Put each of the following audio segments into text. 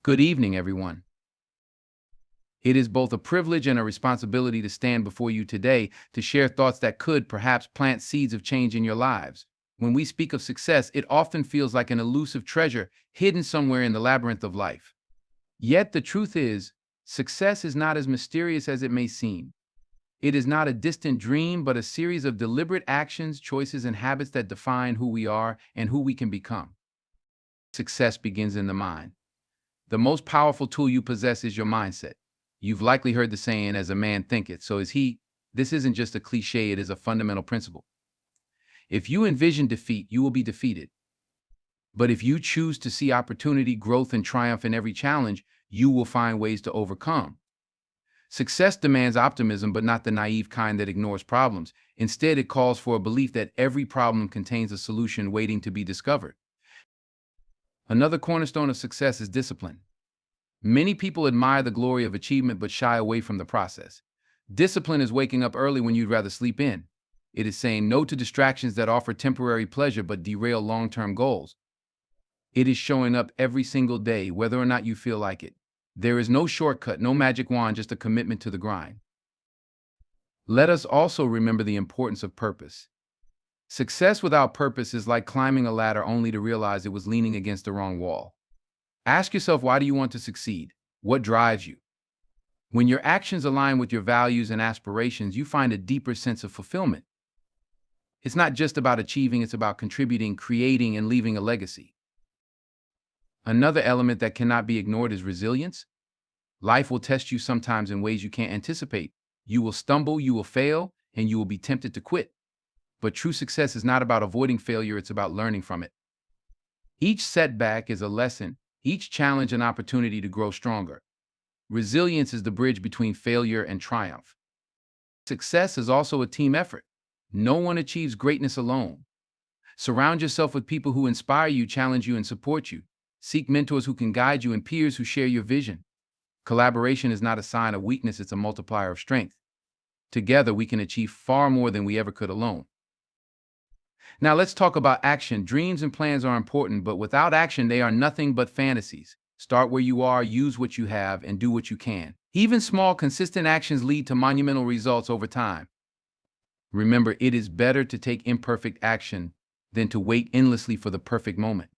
Good evening, everyone. It is both a privilege and a responsibility to stand before you today to share thoughts that could perhaps plant seeds of change in your lives. When we speak of success, it often feels like an elusive treasure hidden somewhere in the labyrinth of life. Yet the truth is, success is not as mysterious as it may seem. It is not a distant dream, but a series of deliberate actions, choices, and habits that define who we are and who we can become. Success begins in the mind. The most powerful tool you possess is your mindset. You've likely heard the saying, as a man thinketh, so is he. This isn't just a cliche, it is a fundamental principle. If you envision defeat, you will be defeated. But if you choose to see opportunity, growth, and triumph in every challenge, you will find ways to overcome. Success demands optimism, but not the naive kind that ignores problems. Instead, it calls for a belief that every problem contains a solution waiting to be discovered. Another cornerstone of success is discipline. Many people admire the glory of achievement but shy away from the process. Discipline is waking up early when you'd rather sleep in. It is saying no to distractions that offer temporary pleasure but derail long-term goals. It is showing up every single day, whether or not you feel like it. There is no shortcut, no magic wand, just a commitment to the grind. Let us also remember the importance of purpose. Success without purpose is like climbing a ladder only to realize it was leaning against the wrong wall. Ask yourself, why do you want to succeed? What drives you? When your actions align with your values and aspirations, you find a deeper sense of fulfillment. It's not just about achieving, it's about contributing, creating, and leaving a legacy. Another element that cannot be ignored is resilience. Life will test you sometimes in ways you can't anticipate. You will stumble, you will fail, and you will be tempted to quit. But true success is not about avoiding failure, it's about learning from it. Each setback is a lesson, each challenge an opportunity to grow stronger. Resilience is the bridge between failure and triumph. Success is also a team effort. No one achieves greatness alone. Surround yourself with people who inspire you, challenge you, and support you. Seek mentors who can guide you and peers who share your vision. Collaboration is not a sign of weakness, it's a multiplier of strength. Together, we can achieve far more than we ever could alone. Now let's talk about action. Dreams and plans are important, but without action, they are nothing but fantasies. Start where you are, use what you have, and do what you can. Even small, consistent actions lead to monumental results over time. Remember, it is better to take imperfect action than to wait endlessly for the perfect moment.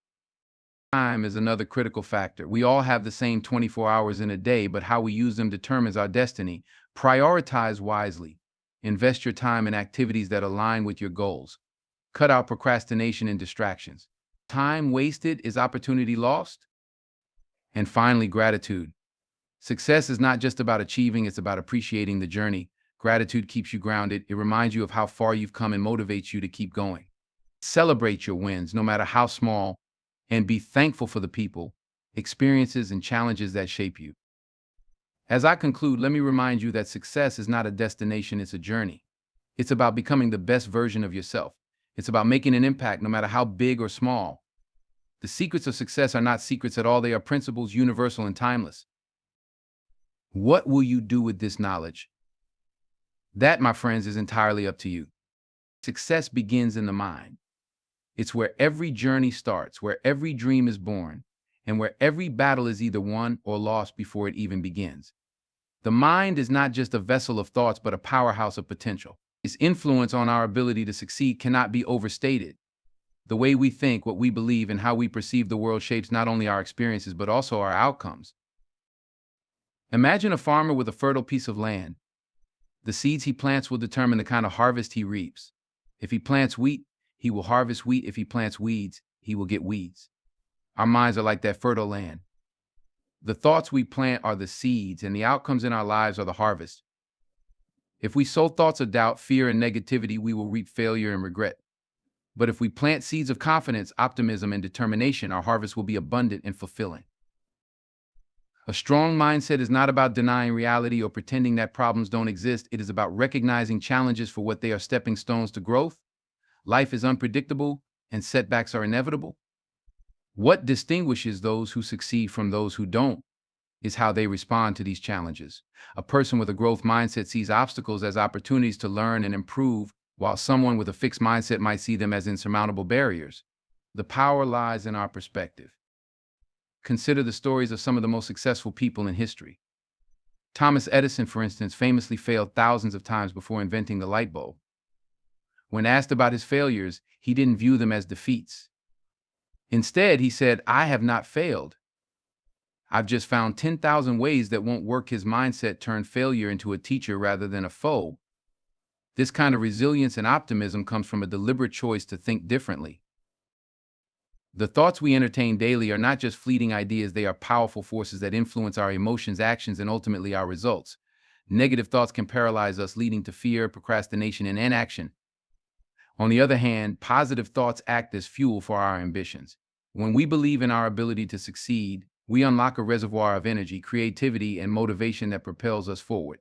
Time is another critical factor. We all have the same 24 hours in a day, but how we use them determines our destiny. Prioritize wisely. Invest your time in activities that align with your goals. Cut out procrastination and distractions. Time wasted is opportunity lost. And finally, gratitude. Success is not just about achieving, it's about appreciating the journey. Gratitude keeps you grounded. It reminds you of how far you've come and motivates you to keep going. Celebrate your wins, no matter how small, and be thankful for the people, experiences, and challenges that shape you. As I conclude, let me remind you that success is not a destination, it's a journey. It's about becoming the best version of yourself. It's about making an impact, no matter how big or small. The secrets of success are not secrets at all, they are principles, universal and timeless. What will you do with this knowledge? That, my friends, is entirely up to you. Success begins in the mind. It's where every journey starts, where every dream is born, and where every battle is either won or lost before it even begins. The mind is not just a vessel of thoughts, but a powerhouse of potential. Its influence on our ability to succeed cannot be overstated. The way we think, what we believe, and how we perceive the world shapes not only our experiences, but also our outcomes. Imagine a farmer with a fertile piece of land. The seeds he plants will determine the kind of harvest he reaps. If he plants wheat, he will harvest wheat. If he plants weeds, he will get weeds. Our minds are like that fertile land. The thoughts we plant are the seeds, and the outcomes in our lives are the harvest. If we sow thoughts of doubt, fear, and negativity, we will reap failure and regret. But if we plant seeds of confidence, optimism, and determination, our harvest will be abundant and fulfilling. A strong mindset is not about denying reality or pretending that problems don't exist. It is about recognizing challenges for what they are: stepping stones to growth. Life is unpredictable, and setbacks are inevitable. What distinguishes those who succeed from those who don't is how they respond to these challenges. A person with a growth mindset sees obstacles as opportunities to learn and improve, while someone with a fixed mindset might see them as insurmountable barriers. The power lies in our perspective. Consider the stories of some of the most successful people in history. Thomas Edison, for instance, famously failed thousands of times before inventing the light bulb. When asked about his failures, he didn't view them as defeats. Instead, he said, "I have not failed. I've just found 10,000 ways that won't work." His mindset turned failure into a teacher rather than a foe. This kind of resilience and optimism comes from a deliberate choice to think differently. The thoughts we entertain daily are not just fleeting ideas, they are powerful forces that influence our emotions, actions, and ultimately our results. Negative thoughts can paralyze us, leading to fear, procrastination, and inaction. On the other hand, positive thoughts act as fuel for our ambitions. When we believe in our ability to succeed, we unlock a reservoir of energy, creativity, and motivation that propels us forward.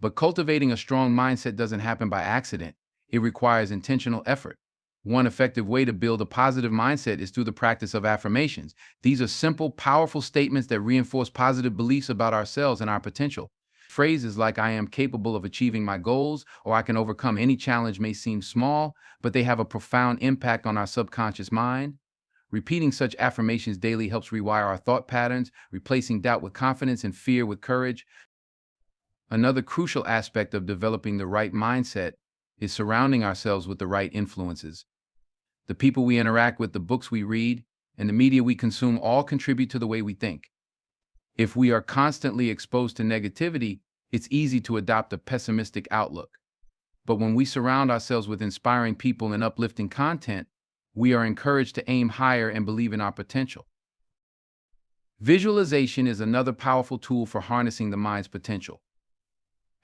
But cultivating a strong mindset doesn't happen by accident. It requires intentional effort. One effective way to build a positive mindset is through the practice of affirmations. These are simple, powerful statements that reinforce positive beliefs about ourselves and our potential. Phrases like "I am capable of achieving my goals" or "I can overcome any challenge" may seem small, but they have a profound impact on our subconscious mind. Repeating such affirmations daily helps rewire our thought patterns, replacing doubt with confidence and fear with courage. Another crucial aspect of developing the right mindset is surrounding ourselves with the right influences. The people we interact with, the books we read, and the media we consume all contribute to the way we think. If we are constantly exposed to negativity, it's easy to adopt a pessimistic outlook. But when we surround ourselves with inspiring people and uplifting content, we are encouraged to aim higher and believe in our potential. Visualization is another powerful tool for harnessing the mind's potential.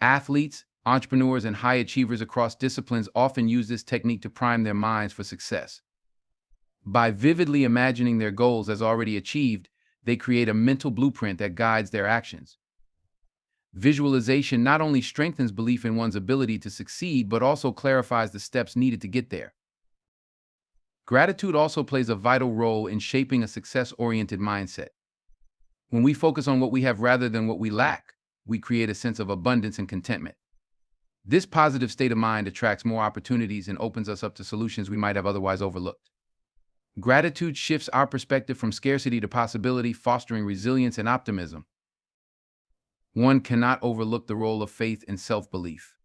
Athletes, entrepreneurs, and high achievers across disciplines often use this technique to prime their minds for success. By vividly imagining their goals as already achieved, they create a mental blueprint that guides their actions. Visualization not only strengthens belief in one's ability to succeed, but also clarifies the steps needed to get there. Gratitude also plays a vital role in shaping a success-oriented mindset. When we focus on what we have rather than what we lack, we create a sense of abundance and contentment. This positive state of mind attracts more opportunities and opens us up to solutions we might have otherwise overlooked. Gratitude shifts our perspective from scarcity to possibility, fostering resilience and optimism. One cannot overlook the role of faith and self-belief.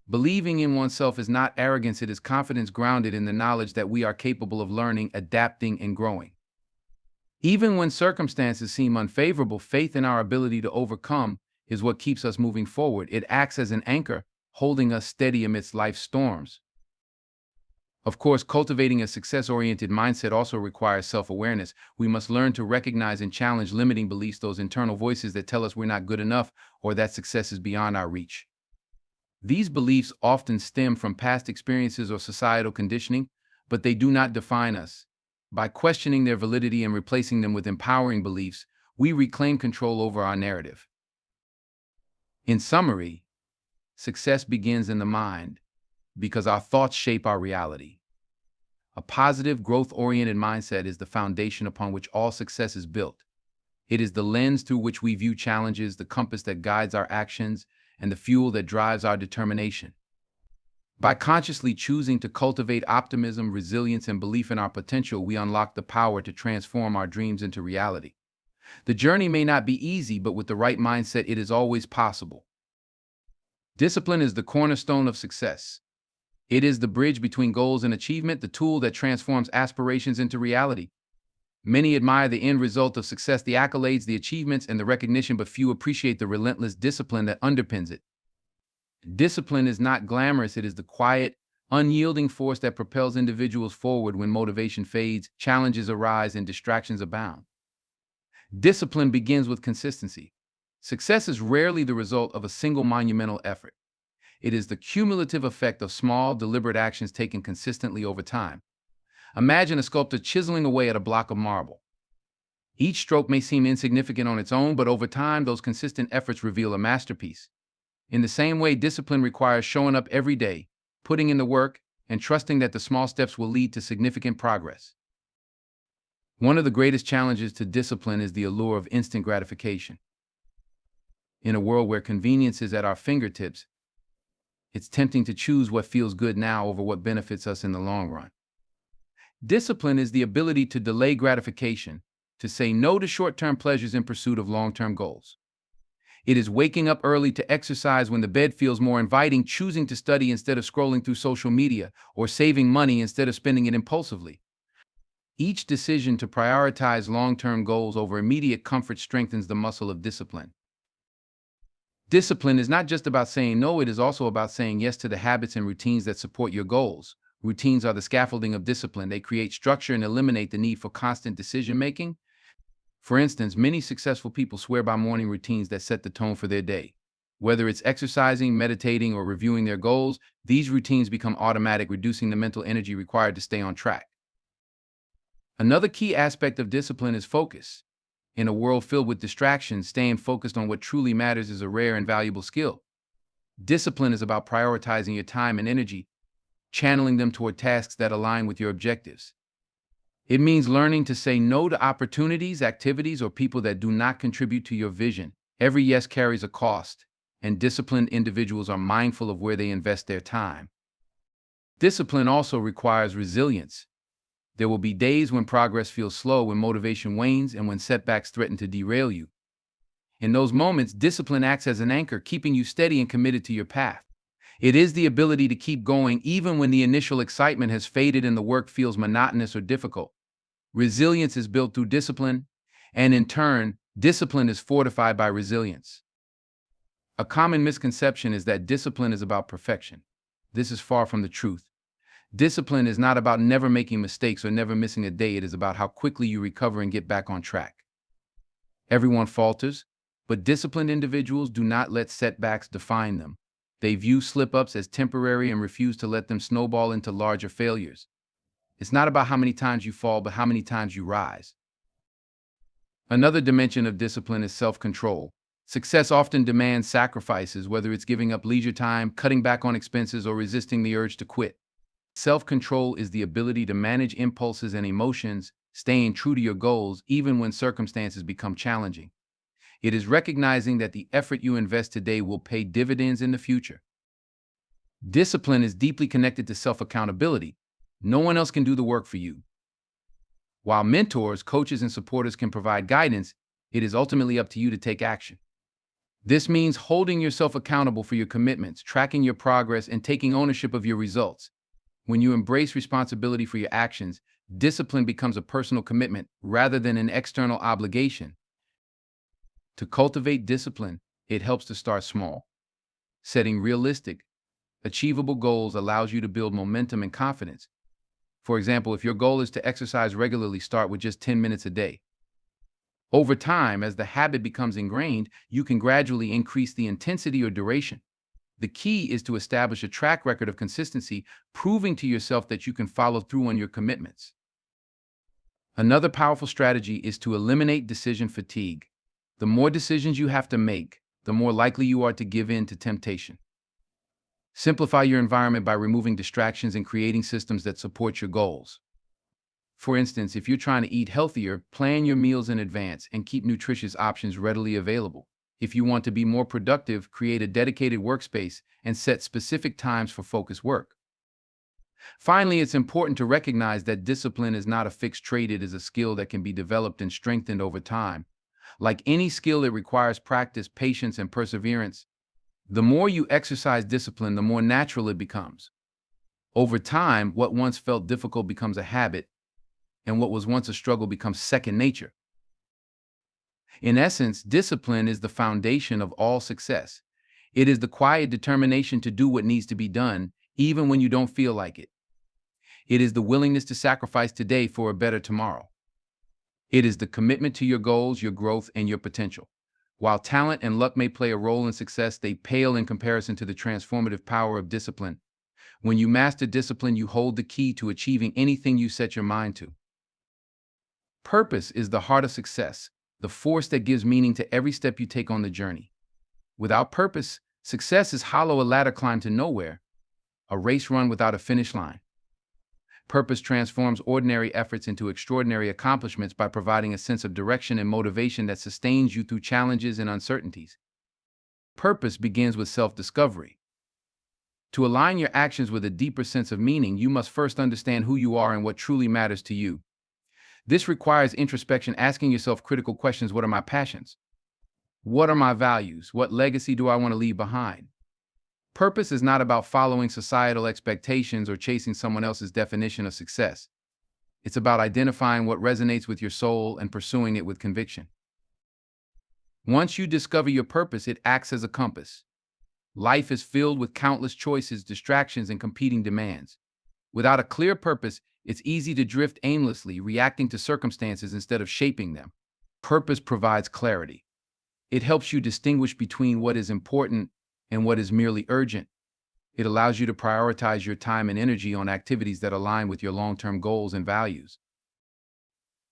Believing in oneself is not arrogance, it is confidence grounded in the knowledge that we are capable of learning, adapting, and growing. Even when circumstances seem unfavorable, faith in our ability to overcome is what keeps us moving forward. It acts as an anchor, holding us steady amidst life's storms. Of course, cultivating a success-oriented mindset also requires self-awareness. We must learn to recognize and challenge limiting beliefs, those internal voices that tell us we're not good enough or that success is beyond our reach. These beliefs often stem from past experiences or societal conditioning, but they do not define us. By questioning their validity and replacing them with empowering beliefs, we reclaim control over our narrative. In summary, success begins in the mind, because our thoughts shape our reality. A positive, growth-oriented mindset is the foundation upon which all success is built. It is the lens through which we view challenges, the compass that guides our actions, and the fuel that drives our determination. By consciously choosing to cultivate optimism, resilience, and belief in our potential, we unlock the power to transform our dreams into reality. The journey may not be easy, but with the right mindset, it is always possible. Discipline is the cornerstone of success. It is the bridge between goals and achievement, the tool that transforms aspirations into reality. Many admire the end result of success, the accolades, the achievements, and the recognition, but few appreciate the relentless discipline that underpins it. Discipline is not glamorous, it is the quiet, unyielding force that propels individuals forward when motivation fades, challenges arise, and distractions abound. Discipline begins with consistency. Success is rarely the result of a single monumental effort. It is the cumulative effect of small, deliberate actions taken consistently over time. Imagine a sculptor chiseling away at a block of marble. Each stroke may seem insignificant on its own, but over time, those consistent efforts reveal a masterpiece. In the same way, discipline requires showing up every day, putting in the work, and trusting that the small steps will lead to significant progress. One of the greatest challenges to discipline is the allure of instant gratification. In a world where convenience is at our fingertips, it's tempting to choose what feels good now over what benefits us in the long run. Discipline is the ability to delay gratification, to say no to short-term pleasures in pursuit of long-term goals. It is waking up early to exercise when the bed feels more inviting, choosing to study instead of scrolling through social media, or saving money instead of spending it impulsively. Each decision to prioritize long-term goals over immediate comfort strengthens the muscle of discipline. Discipline is not just about saying no, it is also about saying yes to the habits and routines that support your goals. Routines are the scaffolding of discipline. They create structure and eliminate the need for constant decision-making. For instance, many successful people swear by morning routines that set the tone for their day. Whether it's exercising, meditating, or reviewing their goals, these routines become automatic, reducing the mental energy required to stay on track. Another key aspect of discipline is focus. In a world filled with distractions, staying focused on what truly matters is a rare and valuable skill. Discipline is about prioritizing your time and energy, channeling them toward tasks that align with your objectives. It means learning to say no to opportunities, activities, or people that do not contribute to your vision. Every yes carries a cost, and disciplined individuals are mindful of where they invest their time. Discipline also requires resilience. There will be days when progress feels slow, when motivation wanes, and when setbacks threaten to derail you. In those moments, discipline acts as an anchor, keeping you steady and committed to your path. It is the ability to keep going even when the initial excitement has faded and the work feels monotonous or difficult. Resilience is built through discipline, and in turn, discipline is fortified by resilience. A common misconception is that discipline is about perfection. This is far from the truth. Discipline is not about never making mistakes or never missing a day. It is about how quickly you recover and get back on track. Everyone falters, but disciplined individuals do not let setbacks define them. They view slip-ups as temporary and refuse to let them snowball into larger failures. It's not about how many times you fall, but how many times you rise. Another dimension of discipline is self-control. Success often demands sacrifices, whether it's giving up leisure time, cutting back on expenses, or resisting the urge to quit. Self-control is the ability to manage impulses and emotions, staying true to your goals even when circumstances become challenging. It is recognizing that the effort you invest today will pay dividends in the future. Discipline is deeply connected to self-accountability. No one else can do the work for you. While mentors, coaches, and supporters can provide guidance, it is ultimately up to you to take action. This means holding yourself accountable for your commitments, tracking your progress, and taking ownership of your results. When you embrace responsibility for your actions, discipline becomes a personal commitment rather than an external obligation. To cultivate discipline, it helps to start small. Setting realistic, achievable goals allows you to build momentum and confidence. For example, if your goal is to exercise regularly, start with just 10 minutes a day. Over time, as the habit becomes ingrained, you can gradually increase the intensity or duration. The key is to establish a track record of consistency, proving to yourself that you can follow through on your commitments. Another powerful strategy is to eliminate decision fatigue. The more decisions you have to make, the more likely you are to give in to temptation. Simplify your environment by removing distractions and creating systems that support your goals. For instance, if you're trying to eat healthier, plan your meals in advance and keep nutritious options readily available. If you want to be more productive, create a dedicated workspace and set specific times for focused work. Finally, it's important to recognize that discipline is not a fixed trait. It is a skill that can be developed and strengthened over time. Like any skill, it requires practice, patience, and perseverance. The more you exercise discipline, the more natural it becomes. Over time, what once felt difficult becomes a habit, and what was once a struggle becomes second nature. In essence, discipline is the foundation of all success. It is the quiet determination to do what needs to be done, even when you don't feel like it. It is the willingness to sacrifice today for a better tomorrow. It is the commitment to your goals, your growth, and your potential. While talent and luck may play a role in success, they pale in comparison to the transformative power of discipline. When you master discipline, you hold the key to achieving anything you set your mind to. Purpose is the heart of success, the force that gives meaning to every step you take on the journey. Without purpose, success is hollow, a ladder climbed to nowhere, a race run without a finish line. Purpose transforms ordinary efforts into extraordinary accomplishments by providing a sense of direction and motivation that sustains you through challenges and uncertainties. Purpose begins with self-discovery. To align your actions with a deeper sense of meaning, you must first understand who you are and what truly matters to you. This requires introspection, asking yourself critical questions. What are my passions? What are my values? What legacy do I want to leave behind? Purpose is not about following societal expectations or chasing someone else's definition of success. It's about identifying what resonates with your soul and pursuing it with conviction. Once you discover your purpose, it acts as a compass. Life is filled with countless choices, distractions, and competing demands. Without a clear purpose, it's easy to drift aimlessly, reacting to circumstances instead of shaping them. Purpose provides clarity. It helps you distinguish between what is important and what is merely urgent. It allows you to prioritize your time and energy on activities that align with your long-term goals and values.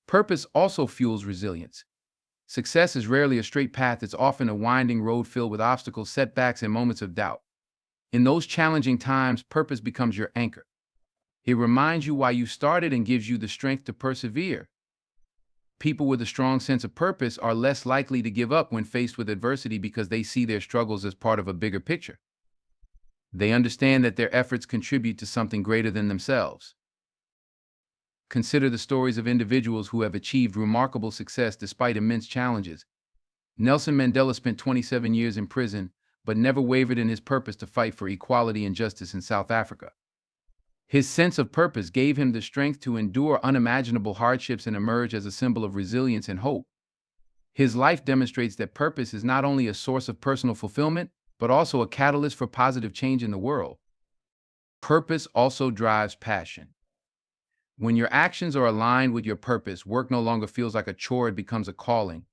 Purpose also fuels resilience. Success is rarely a straight path, it's often a winding road filled with obstacles, setbacks, and moments of doubt. In those challenging times, purpose becomes your anchor. It reminds you why you started and gives you the strength to persevere. People with a strong sense of purpose are less likely to give up when faced with adversity because they see their struggles as part of a bigger picture. They understand that their efforts contribute to something greater than themselves. Consider the stories of individuals who have achieved remarkable success despite immense challenges. Nelson Mandela spent 27 years in prison, but never wavered in his purpose to fight for equality and justice in South Africa. His sense of purpose gave him the strength to endure unimaginable hardships and emerge as a symbol of resilience and hope. His life demonstrates that purpose is not only a source of personal fulfillment, but also a catalyst for positive change in the world. Purpose also drives passion. When your actions are aligned with your purpose, work no longer feels like a chore, it becomes a calling.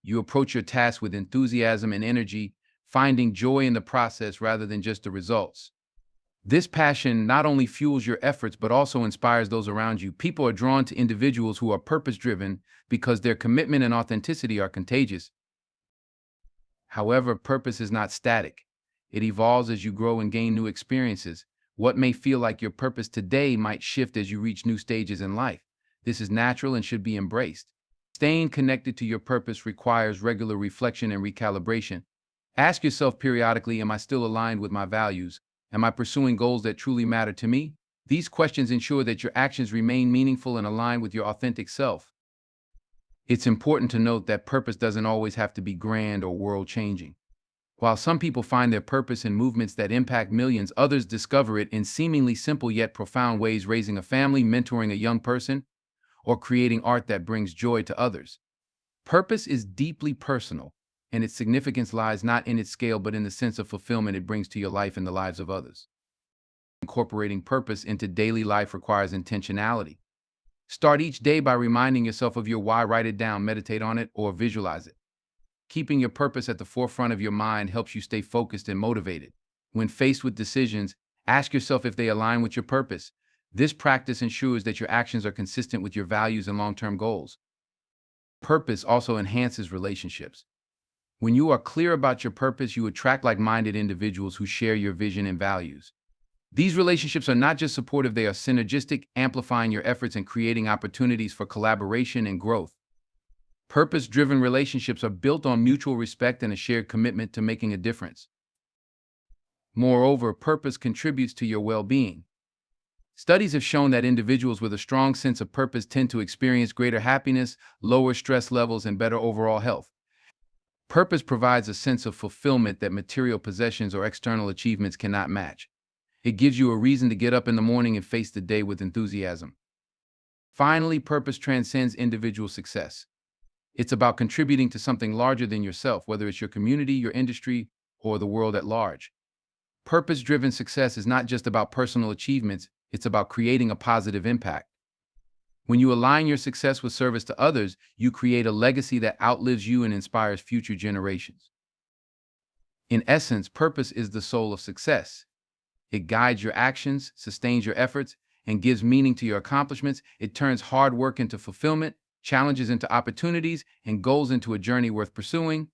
You approach your task with enthusiasm and energy, finding joy in the process rather than just the results. This passion not only fuels your efforts but also inspires those around you. People are drawn to individuals who are purpose-driven because their commitment and authenticity are contagious. However, purpose is not static. It evolves as you grow and gain new experiences. What may feel like your purpose today might shift as you reach new stages in life. This is natural and should be embraced. Staying connected to your purpose requires regular reflection and recalibration. Ask yourself periodically, am I still aligned with my values? Am I pursuing goals that truly matter to me? These questions ensure that your actions remain meaningful and aligned with your authentic self. It's important to note that purpose doesn't always have to be grand or world-changing. While some people find their purpose in movements that impact millions, others discover it in seemingly simple yet profound ways: raising a family, mentoring a young person, or creating art that brings joy to others. Purpose is deeply personal, and its significance lies not in its scale but in the sense of fulfillment it brings to your life and the lives of others. Incorporating purpose into daily life requires intentionality. Start each day by reminding yourself of your why. Write it down, meditate on it, or visualize it. Keeping your purpose at the forefront of your mind helps you stay focused and motivated. When faced with decisions, ask yourself if they align with your purpose. This practice ensures that your actions are consistent with your values and long-term goals. Purpose also enhances relationships. When you are clear about your purpose, you attract like-minded individuals who share your vision and values. These relationships are not just supportive, they are synergistic, amplifying your efforts and creating opportunities for collaboration and growth. Purpose-driven relationships are built on mutual respect and a shared commitment to making a difference. Moreover, purpose contributes to your well-being. Studies have shown that individuals with a strong sense of purpose tend to experience greater happiness, lower stress levels, and better overall health. Purpose provides a sense of fulfillment that material possessions or external achievements cannot match. It gives you a reason to get up in the morning and face the day with enthusiasm. Finally, purpose transcends individual success. It's about contributing to something larger than yourself, whether it's your community, your industry, or the world at large. Purpose-driven success is not just about personal achievements, it's about creating a positive impact. When you align your success with service to others, you create a legacy that outlives you and inspires future generations. In essence, purpose is the soul of success. It guides your actions, sustains your efforts, and gives meaning to your accomplishments. It turns hard work into fulfillment, challenges into opportunities, and goals into a journey worth pursuing.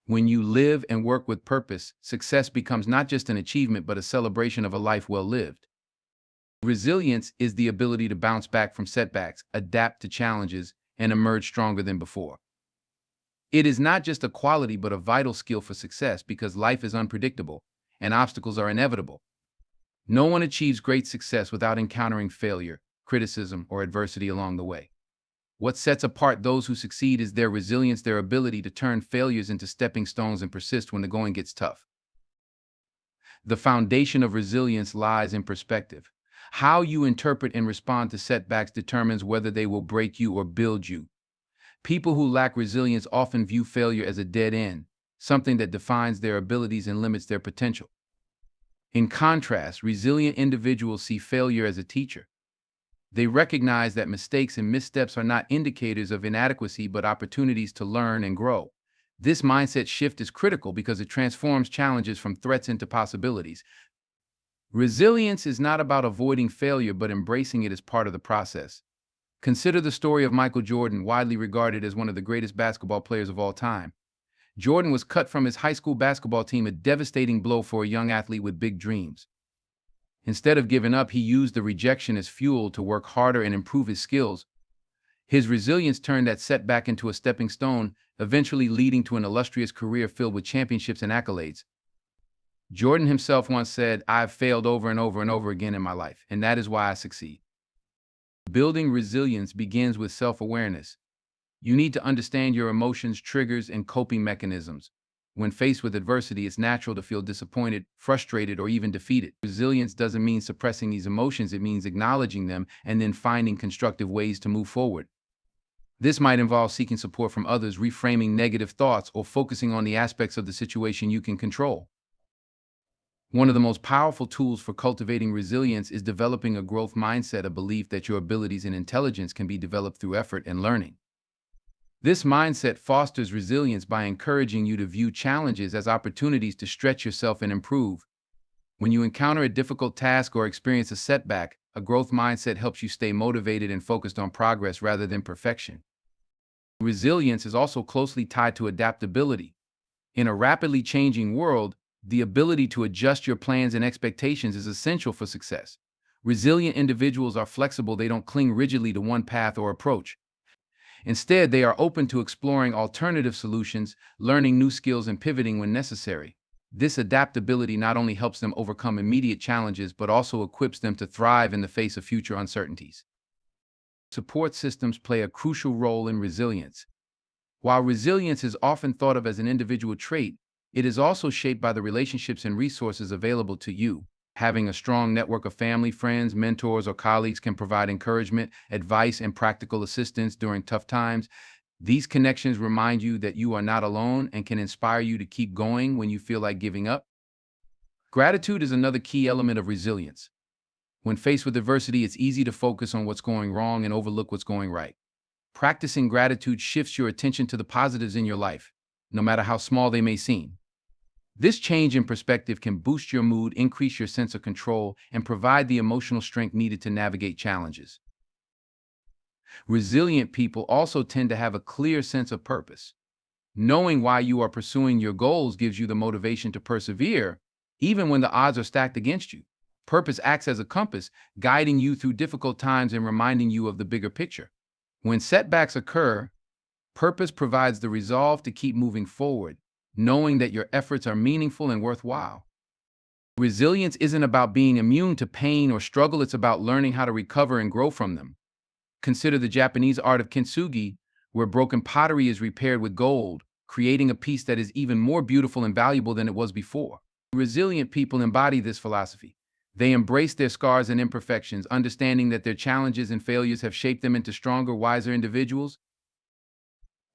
When you live and work with purpose, success becomes not just an achievement but a celebration of a life well lived. Resilience is the ability to bounce back from setbacks, adapt to challenges, and emerge stronger than before. It is not just a quality but a vital skill for success because life is unpredictable and obstacles are inevitable. No one achieves great success without encountering failure, criticism, or adversity along the way. What sets apart those who succeed is their resilience, their ability to turn failures into stepping stones and persist when the going gets tough. The foundation of resilience lies in perspective. How you interpret and respond to setbacks determines whether they will break you or build you. People who lack resilience often view failure as a dead end, something that defines their abilities and limits their potential. In contrast, resilient individuals see failure as a teacher. They recognize that mistakes and missteps are not indicators of inadequacy but opportunities to learn and grow. This mindset shift is critical because it transforms challenges from threats into possibilities. Resilience is not about avoiding failure but embracing it as part of the process. Consider the story of Michael Jordan, widely regarded as one of the greatest basketball players of all time. Jordan was cut from his high school basketball team, a devastating blow for a young athlete with big dreams. Instead of giving up, he used the rejection as fuel to work harder and improve his skills. His resilience turned that setback into a stepping stone, eventually leading to an illustrious career filled with championships and accolades. Jordan himself once said, "I've failed over and over and over again in my life, and that is why I succeed." Building resilience begins with self-awareness. You need to understand your emotions, triggers, and coping mechanisms. When faced with adversity, it's natural to feel disappointed, frustrated, or even defeated. Resilience doesn't mean suppressing these emotions, it means acknowledging them and then finding constructive ways to move forward. This might involve seeking support from others, reframing negative thoughts, or focusing on the aspects of the situation you can control. One of the most powerful tools for cultivating resilience is developing a growth mindset, a belief that your abilities and intelligence can be developed through effort and learning. This mindset fosters resilience by encouraging you to view challenges as opportunities to stretch yourself and improve. When you encounter a difficult task or experience a setback, a growth mindset helps you stay motivated and focused on progress rather than perfection. Resilience is also closely tied to adaptability. In a rapidly changing world, the ability to adjust your plans and expectations is essential for success. Resilient individuals are flexible, they don't cling rigidly to one path or approach. Instead, they are open to exploring alternative solutions, learning new skills, and pivoting when necessary. This adaptability not only helps them overcome immediate challenges, but also equips them to thrive in the face of future uncertainties. Support systems play a crucial role in resilience. While resilience is often thought of as an individual trait, it is also shaped by the relationships and resources available to you. Having a strong network of family, friends, mentors, or colleagues can provide encouragement, advice, and practical assistance during tough times. These connections remind you that you are not alone and can inspire you to keep going when you feel like giving up. Gratitude is another key element of resilience. When faced with adversity, it's easy to focus on what's going wrong and overlook what's going right. Practicing gratitude shifts your attention to the positives in your life, no matter how small they may seem. This change in perspective can boost your mood, increase your sense of control, and provide the emotional strength needed to navigate challenges. Resilient people also tend to have a clear sense of purpose. Knowing why you are pursuing your goals gives you the motivation to persevere, even when the odds are stacked against you. Purpose acts as a compass, guiding you through difficult times and reminding you of the bigger picture. When setbacks occur, purpose provides the resolve to keep moving forward, knowing that your efforts are meaningful and worthwhile. Resilience isn't about being immune to pain or struggle, it's about learning how to recover and grow from them. Consider the Japanese art of kintsugi, where broken pottery is repaired with gold, creating a piece that is even more beautiful and valuable than it was before. Resilient people embody this philosophy. They embrace their scars and imperfections, understanding that their challenges and failures have shaped them into stronger, wiser individuals.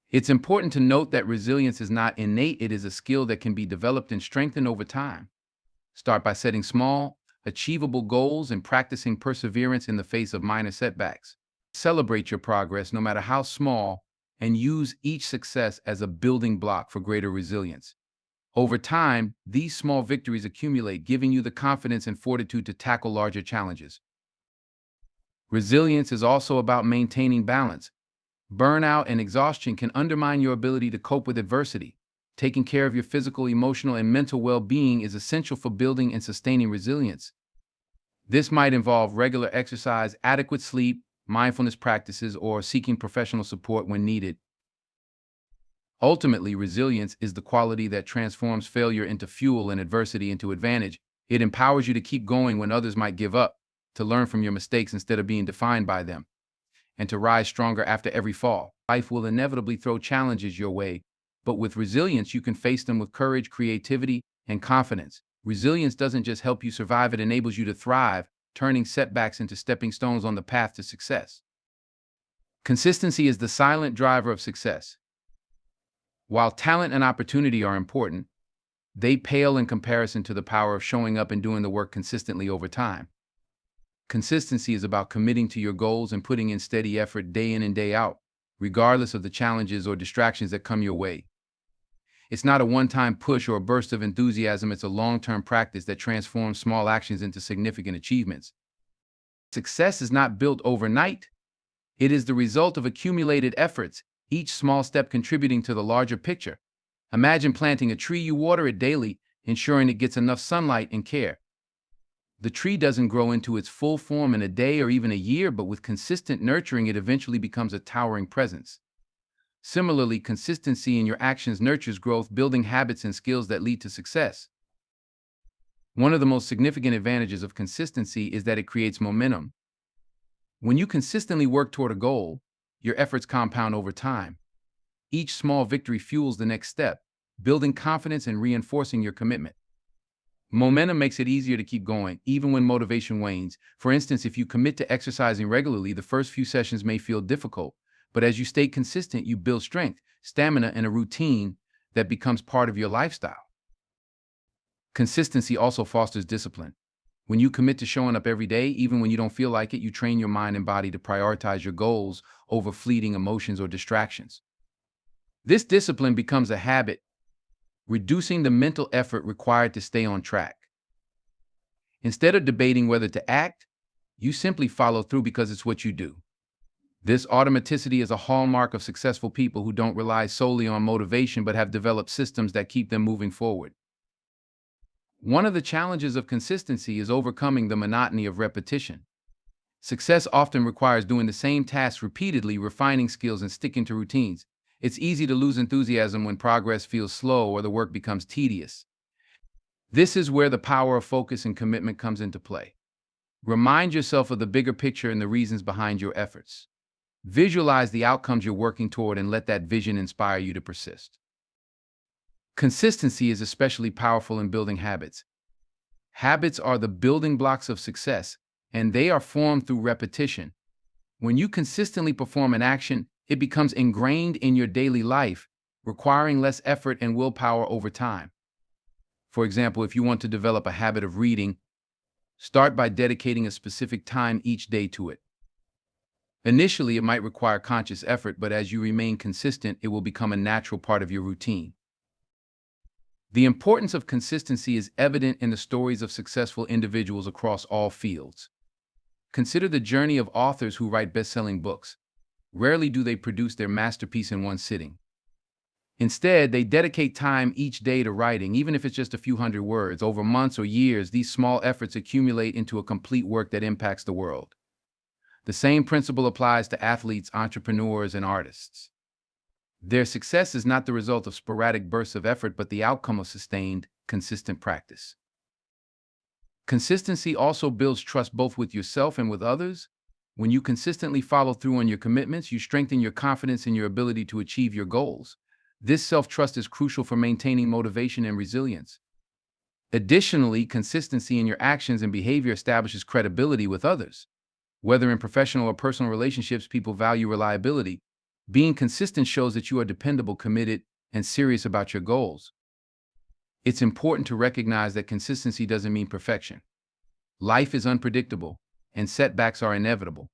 It's important to note that resilience is not innate, it is a skill that can be developed and strengthened over time. Start by setting small, achievable goals and practicing perseverance in the face of minor setbacks. Celebrate your progress, no matter how small, and use each success as a building block for greater resilience. Over time, these small victories accumulate, giving you the confidence and fortitude to tackle larger challenges. Resilience is also about maintaining balance. Burnout and exhaustion can undermine your ability to cope with adversity. Taking care of your physical, emotional, and mental well-being is essential for building and sustaining resilience. This might involve regular exercise, adequate sleep, mindfulness practices, or seeking professional support when needed. Ultimately, resilience is the quality that transforms failure into fuel and adversity into advantage. It empowers you to keep going when others might give up, to learn from your mistakes instead of being defined by them, and to rise stronger after every fall. Life will inevitably throw challenges your way, but with resilience, you can face them with courage, creativity, and confidence. Resilience doesn't just help you survive, it enables you to thrive, turning setbacks into stepping stones on the path to success. Consistency is the silent driver of success. While talent and opportunity are important, they pale in comparison to the power of showing up and doing the work consistently over time. Consistency is about committing to your goals and putting in steady effort day in and day out, regardless of the challenges or distractions that come your way. It's not a one-time push or a burst of enthusiasm, it's a long-term practice that transforms small actions into significant achievements. Success is not built overnight. It is the result of accumulated efforts, each small step contributing to the larger picture. Imagine planting a tree. You water it daily, ensuring it gets enough sunlight and care. The tree doesn't grow into its full form in a day or even a year, but with consistent nurturing, it eventually becomes a towering presence. Similarly, consistency in your actions nurtures growth, building habits and skills that lead to success. One of the most significant advantages of consistency is that it creates momentum. When you consistently work toward a goal, your efforts compound over time. Each small victory fuels the next step, building confidence and reinforcing your commitment. Momentum makes it easier to keep going, even when motivation wanes. For instance, if you commit to exercising regularly, the first few sessions may feel difficult, but as you stay consistent, you build strength, stamina, and a routine that becomes part of your lifestyle. Consistency also fosters discipline. When you commit to showing up every day, even when you don't feel like it, you train your mind and body to prioritize your goals over fleeting emotions or distractions. This discipline becomes a habit, reducing the mental effort required to stay on track. Instead of debating whether to act, you simply follow through because it's what you do. This automaticity is a hallmark of successful people who don't rely solely on motivation but have developed systems that keep them moving forward. One of the challenges of consistency is overcoming the monotony of repetition. Success often requires doing the same tasks repeatedly, refining skills, and sticking to routines. It's easy to lose enthusiasm when progress feels slow or the work becomes tedious. This is where the power of focus and commitment comes into play. Remind yourself of the bigger picture and the reasons behind your efforts. Visualize the outcomes you're working toward and let that vision inspire you to persist. Consistency is especially powerful in building habits. Habits are the building blocks of success, and they are formed through repetition. When you consistently perform an action, it becomes ingrained in your daily life, requiring less effort and willpower over time. For example, if you want to develop a habit of reading, start by dedicating a specific time each day to it. Initially, it might require conscious effort, but as you remain consistent, it will become a natural part of your routine. The importance of consistency is evident in the stories of successful individuals across all fields. Consider the journey of authors who write best-selling books. Rarely do they produce their masterpiece in one sitting. Instead, they dedicate time each day to writing, even if it's just a few hundred words. Over months or years, these small efforts accumulate into a complete work that impacts the world. The same principle applies to athletes, entrepreneurs, and artists. Their success is not the result of sporadic bursts of effort, but the outcome of sustained, consistent practice. Consistency also builds trust both with yourself and with others. When you consistently follow through on your commitments, you strengthen your confidence in your ability to achieve your goals. This self-trust is crucial for maintaining motivation and resilience. Additionally, consistency in your actions and behavior establishes credibility with others. Whether in professional or personal relationships, people value reliability. Being consistent shows that you are dependable, committed, and serious about your goals. It's important to recognize that consistency doesn't mean perfection. Life is unpredictable, and setbacks are inevitable.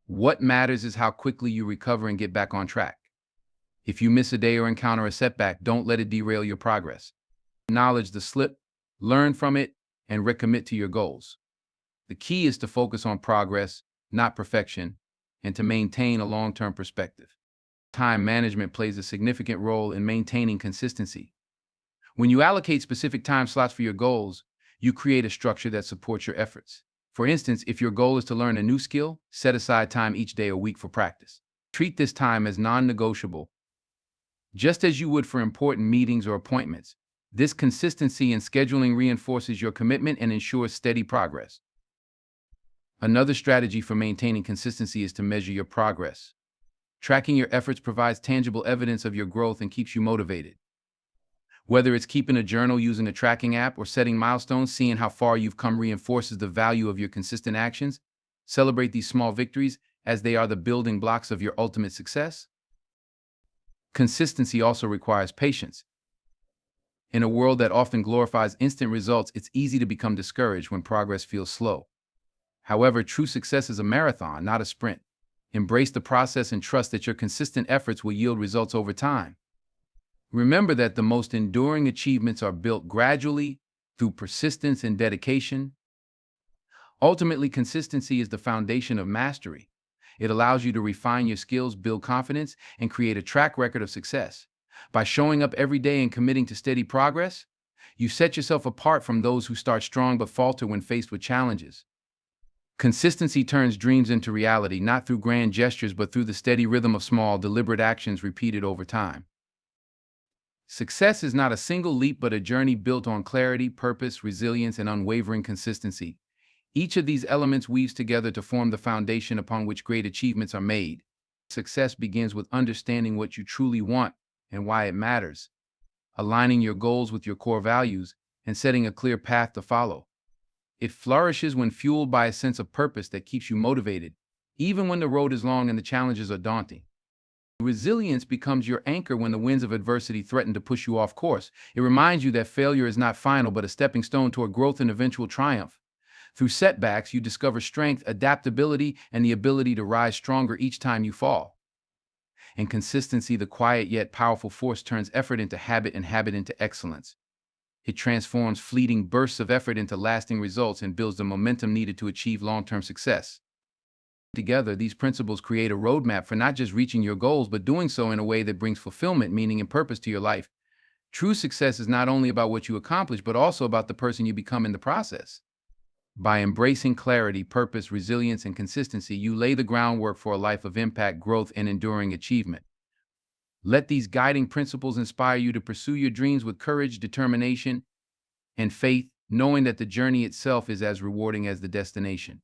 What matters is how quickly you recover and get back on track. If you miss a day or encounter a setback, don't let it derail your progress. Acknowledge the slip, learn from it, and recommit to your goals. The key is to focus on progress, not perfection, and to maintain a long-term perspective. Time management plays a significant role in maintaining consistency. When you allocate specific time slots for your goals, you create a structure that supports your efforts. For instance, if your goal is to learn a new skill, set aside time each day or week for practice. Treat this time as non-negotiable, just as you would for important meetings or appointments. This consistency in scheduling reinforces your commitment and ensures steady progress. Another strategy for maintaining consistency is to measure your progress. Tracking your efforts provides tangible evidence of your growth and keeps you motivated. Whether it's keeping a journal using a tracking app or setting milestones, seeing how far you've come reinforces the value of your consistent actions. Celebrate these small victories as they are the building blocks of your ultimate success. Consistency also requires patience. In a world that often glorifies instant results, it's easy to become discouraged when progress feels slow. However, true success is a marathon, not a sprint. Embrace the process and trust that your consistent efforts will yield results over time. Remember that the most enduring achievements are built gradually through persistence and dedication. Ultimately, consistency is the foundation of mastery. It allows you to refine your skills, build confidence, and create a track record of success. By showing up every day and committing to steady progress, you set yourself apart from those who start strong but falter when faced with challenges. Consistency turns dreams into reality, not through grand gestures, but through the steady rhythm of small, deliberate actions repeated over time. Success is not a single leap, but a journey built on clarity, purpose, resilience, and unwavering consistency. Each of these elements weaves together to form the foundation upon which great achievements are made. Success begins with understanding what you truly want and why it matters, aligning your goals with your core values, and setting a clear path to follow. It flourishes when fueled by a sense of purpose that keeps you motivated, even when the road is long and the challenges are daunting. Resilience becomes your anchor when the winds of adversity threaten to push you off course. It reminds you that failure is not final, but a stepping stone toward growth and eventual triumph. Through setbacks, you discover strength, adaptability, and the ability to rise stronger each time you fall. And consistency, the quiet yet powerful force, turns effort into habit and habit into excellence. It transforms fleeting bursts of effort into lasting results and builds the momentum needed to achieve long-term success. Together, these principles create a roadmap for not just reaching your goals, but doing so in a way that brings fulfillment, meaning, and purpose to your life. True success is not only about what you accomplish, but also about the person you become in the process. By embracing clarity, purpose, resilience, and consistency, you lay the groundwork for a life of impact, growth, and enduring achievement. Let these guiding principles inspire you to pursue your dreams with courage, determination, and faith, knowing that the journey itself is as rewarding as the destination.